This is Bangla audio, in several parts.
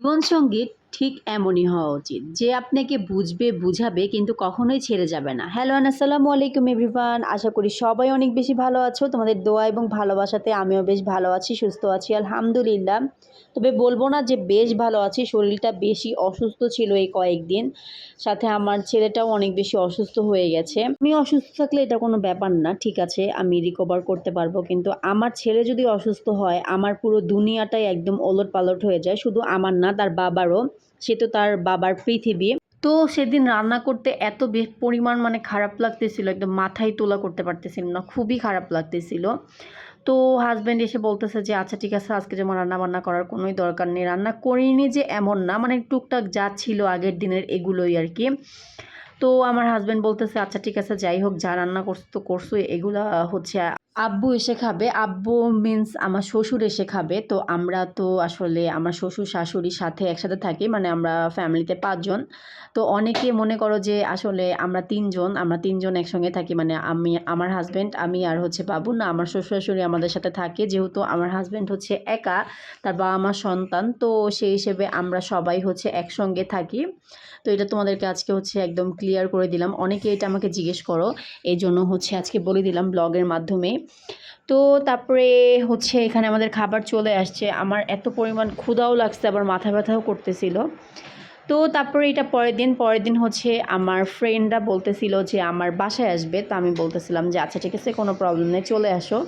জীবনসঙ্গী ঠিক এমনই হওয়া উচিত যে আপনাকে বুঝবে, বুঝাবে কিন্তু কখনোই ছেড়ে যাবে না। হ্যালো অ্যান্ড আসসালামু আলাইকুম এভরিওয়ান। আশা করি সবাই অনেক বেশি ভালো আছো। তোমাদের দোয়া এবং ভালোবাসাতে আমিও বেশ ভালো আছি, সুস্থ আছি আলহামদুলিল্লাহ। তবে বলব না যে বেশ ভালো আছি, শরীরটা বেশি অসুস্থ ছিল এই কয়েকদিন। সাথে আমার ছেলেটাও অনেক বেশি অসুস্থ হয়ে গেছে। আমি অসুস্থ থাকলে এটা কোনো ব্যাপার না, ঠিক আছে, আমি রিকভার করতে পারবো। কিন্তু আমার ছেলে যদি অসুস্থ হয়, আমার পুরো দুনিয়াটাই একদম ওলটপালট হয়ে যায়। শুধু আমার না, তার বাবারও। সে তো তার বাবার পৃথিবী। তো সেদিন রান্না করতে এত পরিমাণ মানে খারাপ লাগতেছিল, একদম মাথায় তোলা করতে পারতেছিলাম না, খুবই খারাপ লাগতেছিল। তো হাজব্যান্ড এসে বলতেছে যে আচ্ছা ঠিক আছে, আজকে যেমন রান্না বান্না করার কোনোই দরকার নেই, রান্না করিনি যে এমন না, মানে টুকটাক যা ছিল আগের দিনের এগুলোই আর কি। তো আমার হাজব্যান্ড বলতেছে আচ্ছা ঠিক আছে, যাই হোক, যা রান্না করছো তো করছো, এগুলা হচ্ছে আব্বু এসে খাবে। আব্বু মিন্স আমার শ্বশুর এসে খাবে। তো আমরা তো আসলে আমার শ্বশুর শাশুড়ির সাথে একসাথে থাকি, মানে আমরা ফ্যামিলিতে ৫ জন। তো অনেকে মনে করো যে আসলে আমরা তিনজন একসঙ্গে থাকি, মানে আমি, আমার হাজব্যান্ড, আমি আর হচ্ছে বাবু। না, আমার শ্বশুর শাশুড়ি আমাদের সাথে থাকে, যেহেতু আমার হাজব্যান্ড হচ্ছে একা, তার বাবা মা সন্তান, তো সেই হিসেবে আমরা সবাই হচ্ছে একসঙ্গে থাকি। তো এটা তোমাদেরকে আজকে হচ্ছে একদম ক্লিয়ার করে দিলাম। অনেকে এটা আমাকে জিজ্ঞেস করো, এই জন্য হচ্ছে আজকে বলে দিলাম ব্লগের মাধ্যমে। তো তারপরে হচ্ছে এখানে আমাদের খাবার চলে আসছে। আমার এত পরিমাণ ক্ষুধাও লাগছে, আবার মাথা ব্যথাও করতেছিল। তো তারপরে এটা পরের দিন হচ্ছে আমার ফ্রেন্ডরা বলতেছিল যে আমার বাসায় আসবে। তো আমি বলতেছিলাম যে আচ্ছা ঠিক আছে, কোনো প্রবলেম নেই, চলে আসো।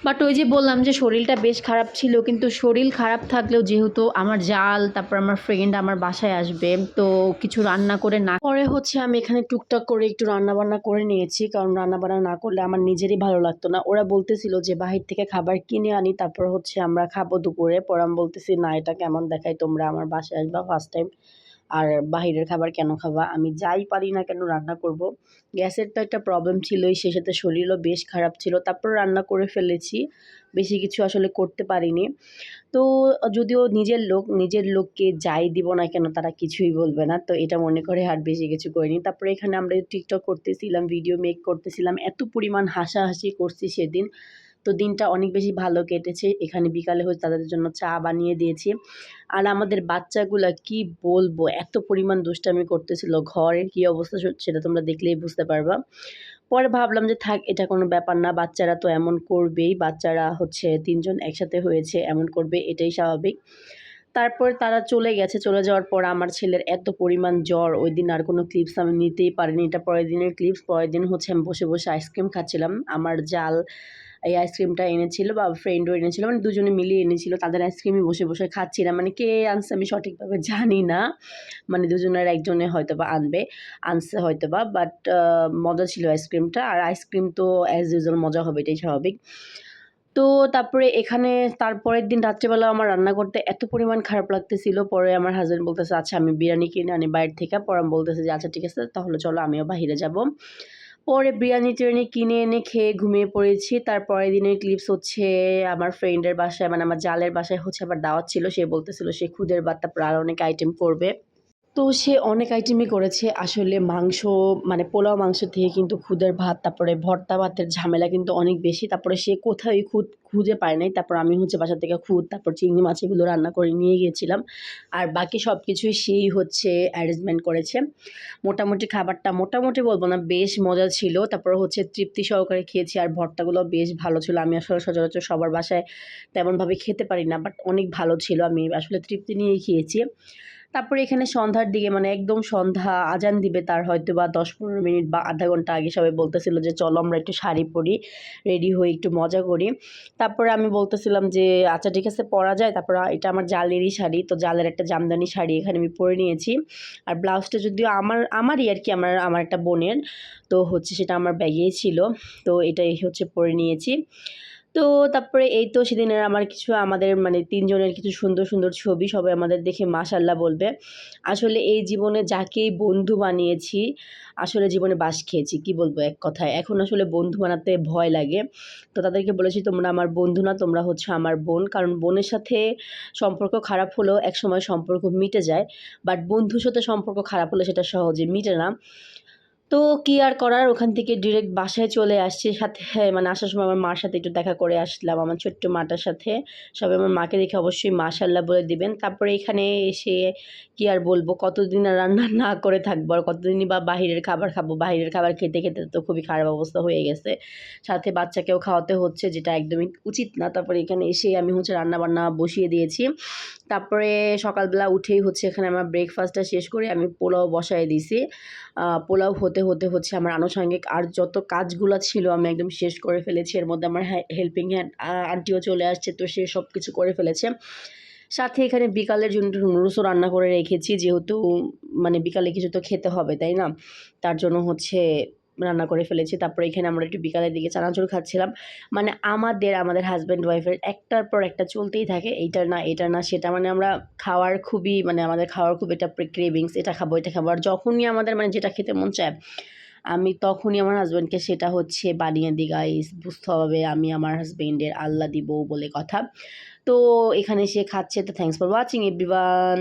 বাট ওই যে বললাম যে শরীরটা বেশ খারাপ ছিল, কিন্তু শরীর খারাপ থাকলেও যেহেতু আমার জাল, তারপর আমার ফ্রেন্ড আমার বাসায় আসবে, তো কিছু রান্না করে না পরে হচ্ছে আমি এখানে টুকটাক করে একটু রান্না বান্না করে নিয়েছি, কারণ রান্না বান্না না করলে আমার নিজেরই ভালো লাগতো না। ওরা বলতেছিল যে বাহির থেকে খাবার কিনে আনি, তারপর হচ্ছে আমরা খাবো দুপুরে। পরে আমি বলতেছি না, এটা কেমন দেখায়, তোমরা আমার বাসায় আসবা ফার্স্ট টাইম, আর বাহিরের খাবার কেন খাবা, আমি যাই পারি না কেন রান্না করব। গ্যাসের তো একটা প্রবলেম ছিলই, সেই সাথে শরীরও বেশ খারাপ ছিল, তারপর রান্না করে ফেলেছি, বেশি কিছু আসলে করতে পারিনি। তো যদিও নিজের লোককে যাই দিব না কেন তারা কিছুই বলবে না, তো এটা মনে করে আর বেশি কিছু করিনি। তারপরে এখানে আমরা টিকটক করতেছিলাম, ভিডিও মেক করতেছিলাম, এত পরিমাণ হাসাহাসি করছি সেদিন। তো দিনটা অনেক বেশি ভালো কেটেছে। এখানে বিকালে হচ্ছে তাদের জন্য চা বানিয়ে দিয়েছি। আর আমাদের বাচ্চাগুলা কি বলবো, এত পরিমাণ দুষ্টামি করতেছিল। ঘরের কি অবস্থা সেটা তোমরা দেখলেই বুঝতে পারবা। পরে ভাবলাম যে থাক, এটা কোনো ব্যাপার না, বাচ্চারা তো এমন করবেই, বাচ্চারা হচ্ছে ৩ জন একসাথে হয়েছে, এমন করবে, এটাই স্বাভাবিক। তারপর তারা চলে গেছে। চলে যাওয়ার পর আমার ছেলের এত পরিমাণ জ্বর, ওইদিন আর কোনো ক্লিপস আমি নিতেই পারিনি। এটা পরের দিনের ক্লিপস। পরের দিন হচ্ছে আমি বসে, বসে আইসক্রিম খাচ্ছিলাম। আমার জাল এই আইসক্রিমটা এনেছিল বা ফ্রেন্ডও এনেছিল, মানে দুজনে মিলিয়ে এনেছিল। তাদের আইসক্রিমই বসে, বসে খাচ্ছিলাম। মানে কে আনছে আমি সঠিকভাবে জানি না। মানে দুজনের একজনে হয়তোবা আনছে হয়তোবা। বাট মজা ছিল আইসক্রিমটা। আর আইসক্রিম তো অ্যাজ ইউজুয়াল মজা হবে, এটাই স্বাভাবিক। তো তারপরে এখানে তারপরের দিন রাত্রেবেলা আমার রান্না করতে এত পরিমাণ খারাপ লাগতেছিল। পরে আমার হাসব্যান্ড বলতেছে আচ্ছা আমি বিরিয়ানি কিনে আনি বাইরে থেকে। পরে আমি বলতেছি যে আচ্ছা ঠিক আছে, তাহলে চলো আমিও বাহিরে যাব। পরে বিরিয়ানি-টিরিয়ানি কিনে এনে খেয়ে ঘুমিয়ে পড়েছি। তার পরের দিনের ক্লিপস হচ্ছে আমার ফ্রেন্ডের বাসায়, মানে আমার জালের বাসায় হচ্ছে আবার দাওয়াত ছিল। সে বলতেছিল সে খুদের ভাত, তারপর আরও অনেক আইটেম করবে। তো সে অনেক আইটেমই করেছে। আসলে মাংস, মানে পোলাও মাংস থেকে কিন্তু খুদের ভাত, তারপরে ভর্তা ভাতের ঝামেলা কিন্তু অনেক বেশি। তারপরে সে কোথায় খুঁজে পায় নাই। তারপর আমি হচ্ছে বাসা থেকে তারপর চিংড়ি মাছ এগুলো রান্না করে নিয়ে গিয়েছিলাম। আর বাকি সব কিছুই সেই হচ্ছে অ্যারেঞ্জমেন্ট করেছে। মোটামুটি খাবারটা, মোটামুটি বলব না, বেশ মজা ছিল। তারপর হচ্ছে তৃপ্তি সহকারে খেয়েছি। আর ভর্তাগুলো বেশ ভালো ছিল। আমি আসলে সচরাচর সবার বাসায় তেমনভাবে খেতে পারি না। বাট অনেক ভালো ছিল। আমি আসলে তৃপ্তি নিয়েই খেয়েছি। তারপরে এখানে সন্ধ্যার দিকে, মানে একদম সন্ধ্যা আজান দিবে তার হয়তোবা ১০-১৫ মিনিট বা আধা ঘন্টা আগে সবাই বলতেছিল যে চলো আমরা একটু শাড়ি পরি, রেডি হই, একটু মজা করি। তারপরে আমি বলতেছিলাম যে আচ্ছা ঠিক আছে, পরা যায়। তারপর এটা আমার জালেরই শাড়ি, তো জালের একটা জামদানি শাড়ি এখানে আমি পরে নিয়েছি। আর ব্লাউজটা যদিও আমারই আর কি, আমার একটা বোনের, তো হচ্ছে সেটা আমার ব্যাগেই ছিল। তো এটাই হচ্ছে পরে নিয়েছি। তো তারপরে এই তো সেদিনের আমাদের মানে ৩ জনের কিছু সুন্দর, সুন্দর ছবি সবাই আমাদের দেখে মাশাআল্লাহ বলবে। আসলে এই জীবনে যাকেই বন্ধু বানিয়েছি, আসলে জীবনে বাঁশ খেয়েছি। কি বলবো এক কথায়। এখন আসলে বন্ধু বানাতে ভয় লাগে। তো তাদেরকে বলেছি তোমরা আমার বন্ধু না, তোমরা হচ্ছে আমার বোন। কারণ বোনের সাথে সম্পর্ক খারাপ হলেও একসময় সম্পর্ক মিটে যায়। বাট বন্ধুর সাথে সম্পর্ক খারাপ হলে সেটা সহজে মিটে না। তো কি আর করার, ওখান থেকে ডিরেক্ট বাসায় চলে আসছি। সাথে মানে আসার সময় আমার মার সাথে একটু দেখা করে আসলাম, আমার ছোট্ট মাটার সাথে। সবাই আমার মাকে দেখে অবশ্যই মাশাআল্লাহ বলে দিবেন। তারপরে এখানে এসে কি আর বলবো, কতদিন আর রান্না না করে থাকবো, আর কতদিনই বা বাহিরের খাবার খাবো। বাহিরের খাবার খেতে, খেতে তো খুবই খারাপ অবস্থা হয়ে গেছে। সাথে বাচ্চাকেও খাওয়াতে হচ্ছে, যেটা একদমই উচিত না। তারপরে এখানে এসে আমি রান্না-বান্না বসিয়ে দিয়েছি। তারপরে সকালবেলা উঠেই এখানে আমার ব্রেকফাস্টটা শেষ করে আমি পোলাও বসায় দিছি। পোলাও হতে, হতে আমার আনুষঙ্গিক আর যত কাজগুলা ছিল আমি একদম শেষ করে ফেলেছি। এর মধ্যে আমার হেল্পিং হ্যান্ড আন্টিও চলে আসছে, তো সে সবকিছু করে ফেলেছে। সাথে এখানে বিকালের জন্য একটু নুডলসও রান্না করে রেখেছি, যেহেতু মানে বিকালে কিছু তো খেতে হবে, তাই না? তার জন্য রান্না করে ফেলেছি। তারপরে এখানে আমরা একটু বিকালের দিকে চানাচুর খাচ্ছিলাম। মানে আমাদের হাসব্যান্ড ওয়াইফের একটার পর একটা চলতেই থাকে। এটা না সেটা, মানে আমরা খাওয়ার খুবই, মানে আমাদের খাওয়ার খুব এটা ক্রেভিংস, এটা খাবো, এটা খাবো। আর যখনই আমাদের মানে যেটা খেতে মন চায়, আমি তখনই আমার হাসব্যান্ডকে সেটা বানিয়ে দিই গাইস। বুঝতে হবে আমি আমার হাসব্যান্ডের আল্লাদি বউ বলে কথা। তো এখানে সে খাচ্ছে। তো থ্যাংকস ফর ওয়াচিং এভরিওয়ান।